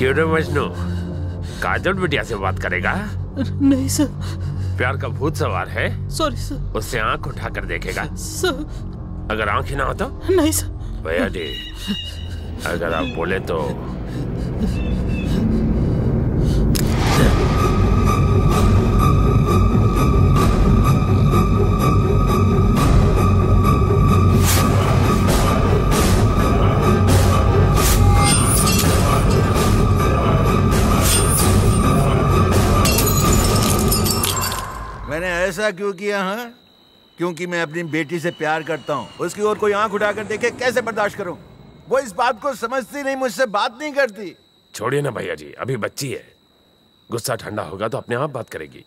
क्यों रे मजनू, काजल बिटिया से बात करेगा? नहीं सर। प्यार का भूत सवार है। Sorry sir. उससे आंख उठाकर देखेगा सर। अगर आंख ही ना हो तो? नहीं सर। भैया जी, अगर आप बोले तो मैंने ऐसा क्यों किया? हाँ, क्योंकि मैं अपनी बेटी से प्यार करता हूँ। उसकी ओर कोई आंख उठाकर देखे कैसे बर्दाश्त करूँ? वो इस बात को समझती नहीं, मुझसे बात नहीं करती। छोड़िए ना भैया जी, अभी बच्ची है, गुस्सा ठंडा होगा तो अपने आप बात करेगी।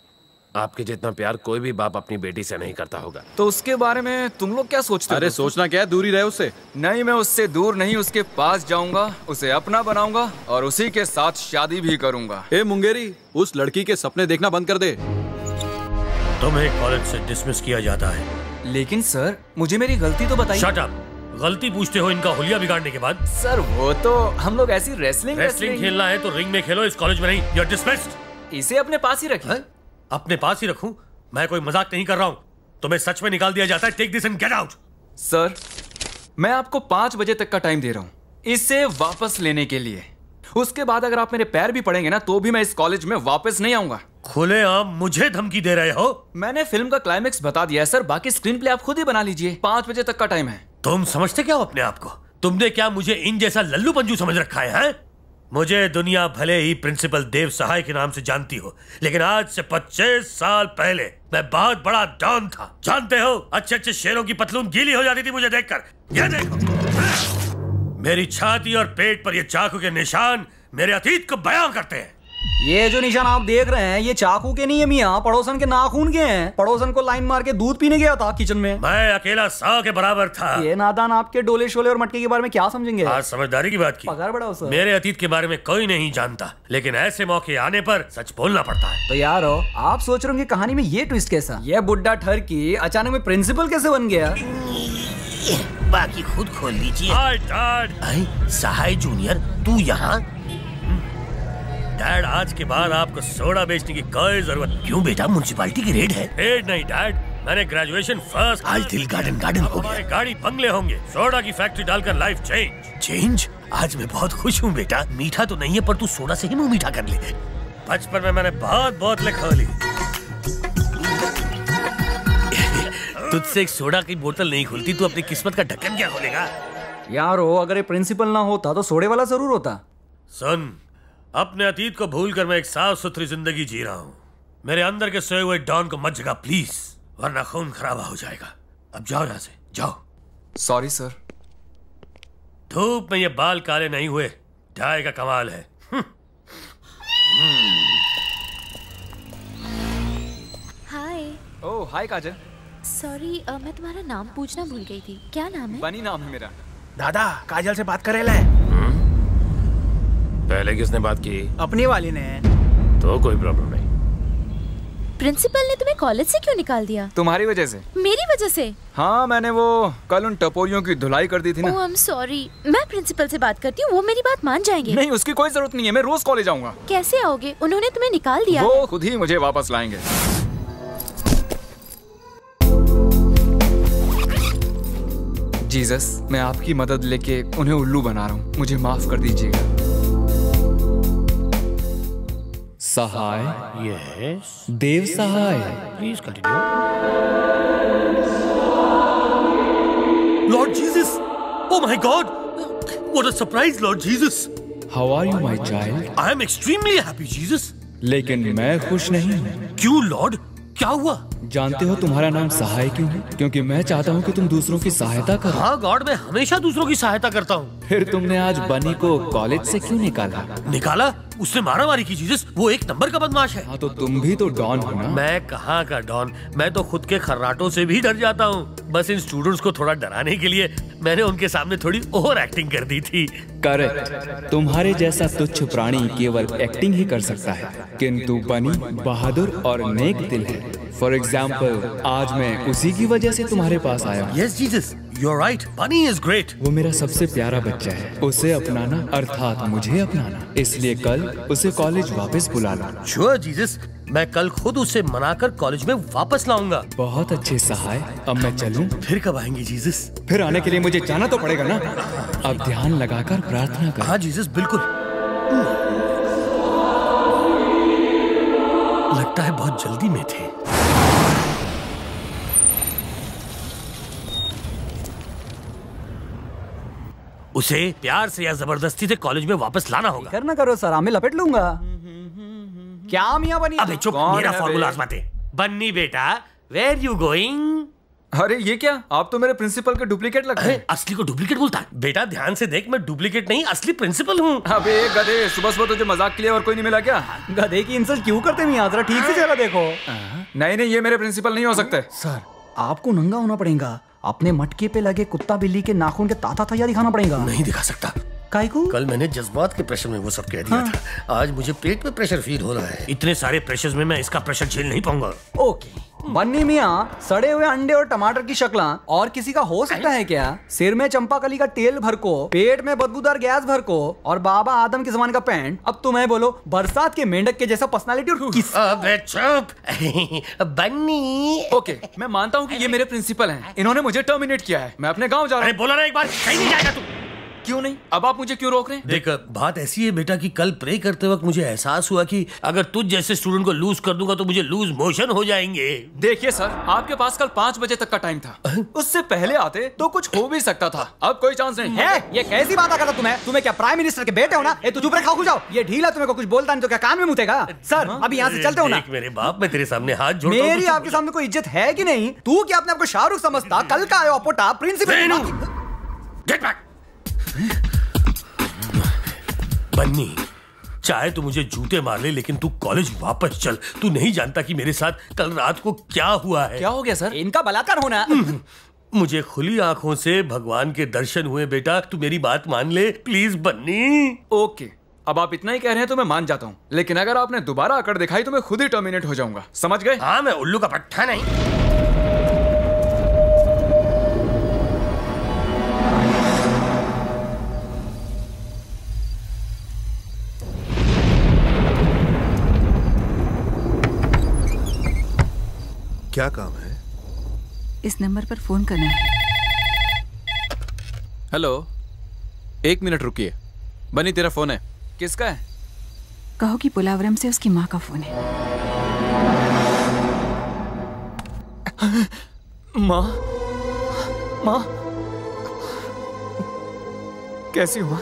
आपके जितना प्यार कोई भी बाप अपनी बेटी से नहीं करता होगा। तो उसके बारे में तुम लोग क्या सोचते हो? अरे सोचना क्या है, दूर ही रहे उससे। नहीं, मैं उससे दूर नहीं, उसके पास जाऊंगा, उसे अपना बनाऊंगा और उसी के साथ शादी भी करूंगा। ए मुंगेरी, उस लड़की के सपने देखना बंद कर दे। तुम्हें कॉलेज से डिसमिस किया जाता है। लेकिन सर, मुझे मेरी गलती तो बताइए। Shut up! गलती पूछते हो इनका हुलिया बिगाड़ने के बाद? सर वो तो हम लोग ऐसी रेसलिंग खेलना है तो रिंग में खेलो, इस कॉलेज में नहीं। You are dismissed. इसे अपने पास ही रखिए। अपने पास ही रखूं? मैं कोई मजाक नहीं कर रहा हूं। तुम्हें सच में निकाल दिया जाता है। Take this and get out. Sir, मैं आपको 5 बजे तक का टाइम दे रहा हूँ इसे वापस लेने के लिए। उसके बाद अगर आप मेरे पैर भी पड़ेंगे ना तो भी मैं इस कॉलेज में वापस नहीं आऊंगा। खुलेआम मुझे धमकी दे रहे हो? मैंने फिल्म का क्लाइमेक्स बता दिया है सर, बाकी स्क्रीन प्ले आप खुद ही बना लीजिए। 5 बजे तक का टाइम है। तुम समझते क्या हो अपने आप को? तुमने क्या मुझे इन जैसा लल्लू पंजू समझ रखा है? मुझे दुनिया भले ही प्रिंसिपल देव सहाय के नाम से जानती हो, लेकिन आज से 25 साल पहले मैं बहुत बड़ा डॉन था। जानते हो, अच्छे अच्छे शेरों की पतलून गीली हो जाती थी मुझे देखकर। ये देखो, मेरी छाती और पेट पर ये चाकू के निशान मेरे अतीत को बयां करते हैं। ये जो निशान आप देख रहे हैं ये चाकू के नहीं है मियाँ, पड़ोसन के नाखून के हैं। पड़ोसन को लाइन मार के दूध पीने गया था किचन में। मैं अकेला 100 के बराबर था। ये नादान आपके डोले शोले और मटके के बारे में क्या समझेंगे? आज समझदारी की बात की। पगार बढ़ाओ सर। मेरे अतीत के बारे में कोई नहीं जानता, लेकिन ऐसे मौके आने पर सच बोलना पड़ता है। तो यार आप सोच रहे होंगे कहानी में ये ट्विस्ट कैसा? ये बुड्ढा ठरकी अचानक में प्रिंसिपल कैसे बन गया? बाकी खुद खोल लीजिए। सहाय जूनियर, तू यहाँ? डैड, आज के बाद आपको सोडा बेचने की कोई जरूरत। क्यों बेटा, म्युनिसिपैलिटी की रेड है? रेड नहीं डैड, मैंने ग्रेजुएशन फर्स्ट। आज दिल गार्डन गार्डन हो गया। गाड़ी बंगले होंगे, सोडा की फैक्ट्री डालकर लाइफ चेंज। आज मैं बहुत खुश हूँ बेटा। मीठा तो नहीं है पर तू सोडा से ही मुंह मीठा कर ले। बचपन में मैंने बहुत बोतलें खोली। तुझसे एक सोडा की बोतल नहीं खुलती, तू अपनी किस्मत का ढक्कन क्या खोलेगा? यार अगर ये प्रिंसिपल ना होता तो सोडे वाला जरूर होता। सुन, अपने अतीत को भूलकर मैं एक साफ सुथरी जिंदगी जी रहा हूँ। मेरे अंदर के सोए हुए डॉन को मत जगा प्लीज, वरना खून खराबा हो जाएगा। अब जाओ यहाँ से, जाओ। Sorry sir. धूप में ये बाल काले नहीं हुए, डाई का कमाल है। हाय। ओह हाय काजल। सॉरी, मैं तुम्हारा नाम पूछना भूल गई थी। क्या नाम है? बनी नाम है मेरा। दादा, काजल से बात करे ले। पहले किसने बात की? अपनी वाली ने। तो कोई प्रॉब्लम नहीं। प्रिंसिपल ने तुम्हें कॉलेज से क्यों निकाल दिया? तुम्हारी वजह से। मेरी वजह से? हाँ, मैंने वो कल उन टपोरियों की धुलाई कर दी थी ना। ओह आई एम सॉरी। मैं प्रिंसिपल से बात करती हूँ, वो मेरी बात मान जाएंगे। नहीं, उसकी कोई जरूरत नहीं है, मैं रोज कॉलेज आऊंगा। कैसे आओगे? उन्होंने तुम्हें निकाल दिया। वो खुद ही मुझे वापस लाएंगे। जीसस, मैं आपकी मदद लेके उन्हें उल्लू बना रहा हूँ, मुझे माफ कर दीजिएगा। Sahay. Yes. Dev Sahay. Please continue. Lord Jesus! Oh my God! What a surprise, Lord Jesus! How are you my child? I am extremely happy Jesus. लेकिन मैं खुश नहीं हूँ। क्यों लॉर्ड, क्या हुआ? जानते हो तुम्हारा नाम सहाय क्यों है? क्योंकि मैं चाहता हूँ कि तुम दूसरों की सहायता करो। हाँ गॉड, मैं हमेशा दूसरों की सहायता करता हूँ। फिर तुमने आज बनी को कॉलेज से क्यों निकाला? निकाला? उसने मारा मारी की जीसस, वो एक नंबर का बदमाश है। हाँ तो तुम भी तो डॉन हो ना? मैं कहाँ का डॉन, मैं तो खुद के खर्राटों से भी डर जाता हूँ। बस इन स्टूडेंट्स को थोड़ा डराने के लिए मैंने उनके सामने थोड़ी ओवर एक्टिंग कर दी थी। करेक्ट। तुम्हारे जैसा तुच्छ प्राणी केवल एक्टिंग ही कर सकता है, किंतु बनी बहादुर और नेक दिल है। फॉर एग्जाम्पल, आज मैं उसी की वजह से तुम्हारे पास आया। Yes Jesus, You're right. Bunny is great. वो मेरा सबसे प्यारा बच्चा है, उसे अपनाना अर्थात मुझे अपनाना, इसलिए कल उसे कॉलेज वापस बुला लाना। Sure, जीसस, मैं कल खुद उसे मनाकर कॉलेज में वापस लाऊंगा। बहुत अच्छे सहाय। अब मैं चलूं? फिर कब आएंगे जीसस? फिर आने के लिए मुझे जाना तो पड़ेगा ना। अब ध्यान लगाकर प्रार्थना कर। हाँ जीसस, बिल्कुल। लगता है बहुत जल्दी में थे। उसे प्यार से या जबरदस्ती से कॉलेज में वापस लाना होगा। करना करो सर, मैं लपेट लूंगा। क्या मियां बनी? अबे चुप, मेरा फॉर्मूला आजमाते। बन्नी बेटा, वेयर यू गोइंग? अरे ये क्या, आप तो मेरे प्रिंसिपल के डुप्लीकेट लगते हैं। असली को डुप्लीकेट बोलता है? बेटा ध्यान से देख, मैं डुप्लीकेट नहीं असली प्रिंसिपल हूँ। अबे गधे, सुबह सुबह तुझे मजाक के लिए और कोई नहीं मिला क्या? गधे की इंसल्ट क्यों करते मियां? जरा ठीक से चेहरा देखो। नहीं नहीं, ये मेरे प्रिंसिपल नहीं हो सकते। सर, आपको नंगा होना पड़ेगा। अपने मटके पे लगे कुत्ता बिल्ली के नाखून के ताता तैयार दिखाना पड़ेगा। नहीं दिखा सकता। काहे को? कल मैंने जज्बात के प्रेशर में वो सब कह दिया था। आज मुझे पेट में प्रेशर फील हो रहा है। इतने सारे प्रेशर में मैं इसका प्रेशर झेल नहीं पाऊंगा। ओके बन्नी मियाँ, सड़े हुए अंडे और टमाटर की शक्ला और किसी का हो सकता है क्या? सिर में चंपाकली का तेल भर को, पेट में बदबूदार गैस भर को और बाबा आदम के जमाने का पैंट। अब तुम्हें बोलो, बरसात के मेंढक के जैसा पर्सनालिटी और किस। अबे चुप बन्नी। ओके, मैं मानता हूँ कि ये मेरे प्रिंसिपल हैं। इन्होंने मुझे टर्मिनेट किया है। मैं अपने गाँव जा रहा हूँ। बोला ना एक बार, कहीं नहीं जाएगा तू। क्यों नहीं? अब आप मुझे क्यों रोक रहे हैं? देख, बात ऐसी है बेटा कि कल प्रे करते वक्त मुझे एहसास हुआ कि अगर तुझ जैसे स्टूडेंट को लूज कर दूंगा तो मुझे लूज मोशन हो जाएंगे। देखिए सर, आपके पास कल 5 बजे तक का टाइम था। उससे पहले आते तो कुछ हो भी सकता था। अब कोई चांस नहीं है। ये कैसी बात करता तुम्हें क्या प्राइम मिनिस्टर के बेटे हो ना? तू चुप रहे, खाओ जाओ। ये ढीला तुम्हें को कुछ बोलता नहीं तो क्या कान में मुतेगा? सर अभी यहाँ से चलते हो ना। मेरे बाप, मैं तेरे सामने हाथ जोड़ता हूं। मेरी आपके सामने कोई इज्जत है कि नहीं? तू क्या अपने आपको शाहरुख समझता? कल का आयो पोटा प्रिंसिपल। Get back. बन्नी, चाहे तू मुझे जूते मार ले, लेकिन तू कॉलेज वापस चल। तू नहीं जानता कि मेरे साथ कल रात को क्या हुआ है। क्या हो गया सर? इनका बलात्कार होना। मुझे खुली आंखों से भगवान के दर्शन हुए बेटा। तू मेरी बात मान ले प्लीज बन्नी। ओके, अब आप इतना ही कह रहे हैं तो मैं मान जाता हूँ, लेकिन अगर आपने दोबारा आकर दिखाई तो मैं खुद ही टर्मिनेट हो जाऊंगा। समझ गए? हाँ, मैं उल्लू का पट्टा नहीं। क्या काम है? इस नंबर पर फोन करना है। हेलो, 1 मिनट रुकिए। बनी, तेरा फोन है। किसका है? कहो कि पुलावरम से उसकी माँ का फोन है। माँ, माँ, कैसी हो माँ?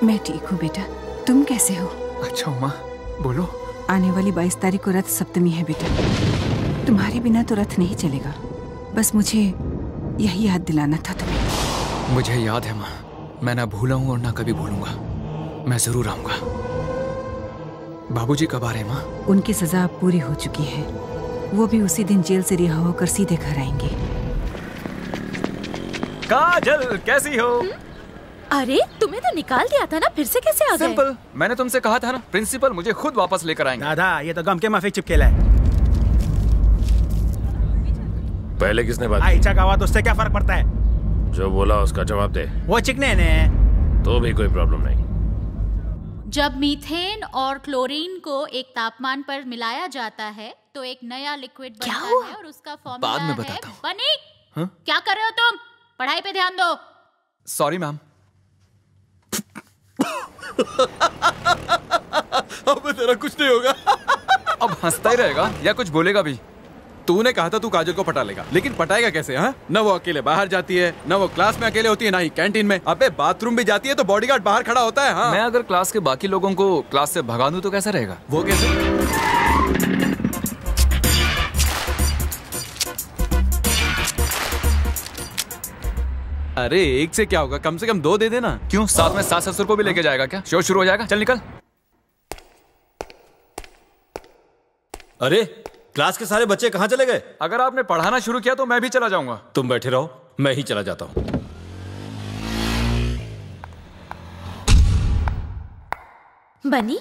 मैं ठीक हूँ बेटा, तुम कैसे हो? अच्छा माँ, बोलो। आने वाली 22 तारीख को रथ सप्तमी है बेटा। तुम्हारे बिना तो रथ नहीं चलेगा। बस मुझे यही याद दिलाना था तुम्हें। मुझे याद है माँ, मैं ना भूला हूँ और ना कभी भूलूंगा। मैं जरूर आऊंगा। बाबूजी कब आ रहे हैं माँ? उनकी सजा अब पूरी हो चुकी है। वो भी उसी दिन जेल से रिहा होकर सीधे घर आएंगे। काजल, कैसी हो? अरे तुम्हें तो निकाल दिया था ना, फिर से कैसे आ गए? सिंपल, मैंने तुमसे कहा था ना, प्रिंसिपल मुझे खुद वापस लेकर आएंगे। दादा, ये तो गम के माफी चिपकेला है। पहले किसने बात की? अच्छा गावा, तो उससे क्या फर्क पड़ता है? जो बोला उसका जवाब दे। वो चिकने ने। तो भी कोई प्रॉब्लम नहीं। जब मीथेन और क्लोरीन को एक तापमान पर मिलाया जाता है तो एक नया लिक्विड बनता है और उसका फॉर्मूला बाद में है बताता हूँ। बनी। हाँ? क्या कर रहे हो तुम? पढ़ाई पे ध्यान दो। Sorry ma'am. अब तेरा कुछ नहीं होगा। अब हंसता ही रहेगा या कुछ बोलेगा भी? तूने कहा था तू काजल को पटा लेगा, लेकिन पटाएगा कैसे? हाँ, न वो अकेले बाहर जाती है, न वो क्लास में अकेले होती है, ना ही कैंटीन में। अबे बाथरूम भी जाती है तो बॉडीगार्ड बाहर खड़ा होता है। हाँ? मैं अगर क्लास के बाकी लोगों को क्लास से भगा दूं तो कैसा रहेगा? वो कैसे? अरे एक से क्या होगा, कम से कम 2 दे देना। क्यों, साथ में सास ससुर को भी लेके जाएगा क्या? शो शुरू हो जाएगा। चल निकल। अरे क्लास के सारे बच्चे कहाँ चले गए? अगर आपने पढ़ाना शुरू किया तो मैं भी चला जाऊंगा। तुम बैठे रहो, मैं ही चला जाता हूँ। बनी,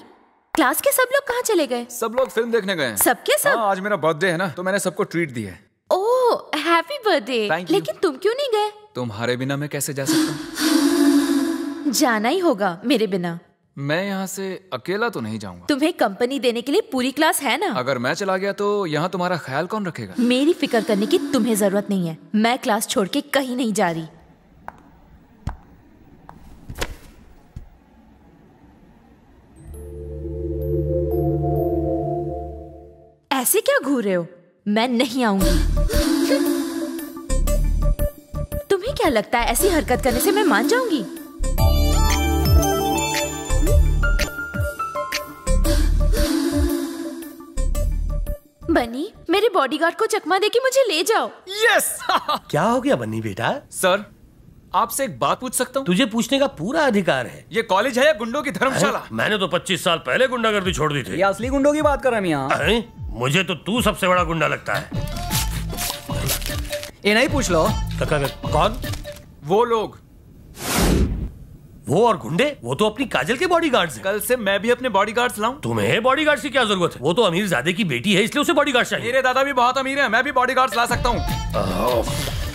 क्लास के सब लोग कहाँ चले गए? सब लोग फिल्म देखने गए हैं। सबके सब? हाँ, आज मेरा बर्थडे है ना, तो मैंने सबको ट्रीट दी है। ओह, हैप्पी बर्थडे। Thank you. लेकिन तुम क्यों नहीं गए? तुम्हारे बिना मैं कैसे जा सकता हूँ? जाना ही होगा मेरे बिना। मैं यहाँ से अकेला तो नहीं जाऊंगा। तुम्हें कंपनी देने के लिए पूरी क्लास है ना। अगर मैं चला गया तो यहाँ तुम्हारा ख्याल कौन रखेगा? मेरी फिक्र करने की तुम्हें जरूरत नहीं है। मैं क्लास छोड़ के कहीं नहीं जा रही। ऐसे क्या घूर रहे हो? मैं नहीं आऊंगी। तुम्हें क्या लगता है ऐसी हरकत करने से मैं मान जाऊंगी? बनी, मेरे बॉडीगार्ड को चकमा दे के मुझे ले जाओ। यस। क्या हो गया बन्नी बेटा? सर, आपसे एक बात पूछ सकता हूँ? तुझे पूछने का पूरा अधिकार है। ये कॉलेज है या गुंडों की धर्मशाला? मैंने तो 25 साल पहले गुंडागर्दी छोड़ दी थी। ये असली गुंडों की बात कर रहा है मियां। मुझे तो तू सबसे बड़ा गुंडा लगता है। ये नहीं पूछ लो। कौन? वो लोग। वो और गुंडे? वो तो अपनी काजल के बॉडीगार्ड्स हैं। कल से मैं भी अपने बॉडीगार्ड्स लाऊं? तुम्हें बॉडीगार्ड्स की क्या जरूरत है? वो तो अमीर ज़ादे की बेटी है, इसलिए उसे बॉडीगार्ड चाहिए। मेरे दादा भी बहुत अमीर हैं, मैं भी बॉडीगार्ड्स ला सकता हूँ।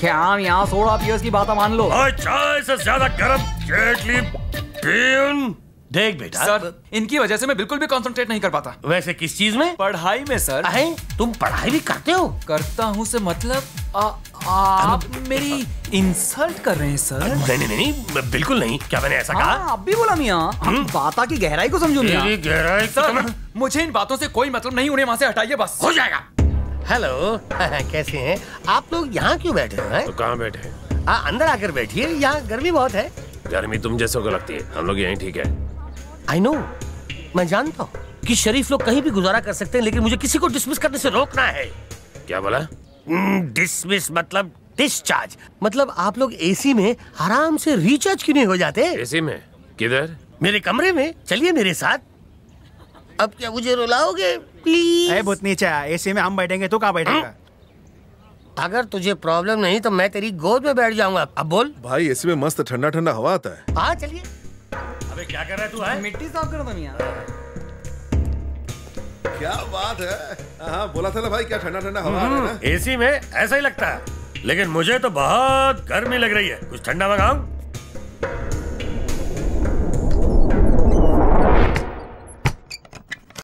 क्या हम यहाँ सोडा पियर्स की बात मान लो? चाय से ज्यादा गर्म केटली पीन। देख बेटा, सर, इनकी वजह से मैं बिल्कुल भी कंसंट्रेट नहीं कर पाता। वैसे किस चीज में? पढ़ाई में सर। तुम पढ़ाई भी करते हो? करता हूँ से मतलब आप मेरी इंसल्ट कर रहे हैं सर। नहीं, बिल्कुल नहीं। क्या मैंने ऐसा कहा? अब भी बोला मियां। बात की गहराई को समझो मियां। गहराई सर, मुझे इन बातों से कोई मतलब नहीं, उन्हें वहाँ से हटाइए बस। हो जाएगा। हेलो, कैसे हैं आप लोग? यहाँ क्यों बैठे हैं? तो कहाँ बैठे? अंदर आकर बैठिए, यहाँ गर्मी बहुत है। गर्मी तुम जैसों को लगती है, हम लोग यहीं ठीक है। आई नो, मैं जानता हूँ कि शरीफ लोग कहीं भी गुजारा कर सकते हैं, लेकिन मुझे किसी को डिसमिस करने से रोकना है। क्या बोला? डिसमिस मतलब डिस्चार्ज। मतलब आप लोग एसी में आराम से रिचार्ज क्यों नहीं हो जाते? एसी में? किधर? मेरे कमरे में। चलिए मेरे साथ। अब क्या मुझे रुलाओगे प्लीज? भूतनी चाय, एसी में हम बैठेंगे तो कहाँ बैठेगा? अगर तुझे प्रॉब्लम नहीं तो मैं तेरी गोद में बैठ जाऊंगा। अब बोल। भाई एसी में मस्त ठंडा ठंडा हवा आता है। हाँ चलिए। अबे क्या कर रहा है तू? है मिट्टी साफ कर दो मियां। क्या बात है? हाँ बोला था ना भाई, क्या ठंडा ठंडा हवा है ना? एसी में ऐसा ही लगता है, लेकिन मुझे तो बहुत गर्मी लग रही है। कुछ ठंडा मंगाऊं?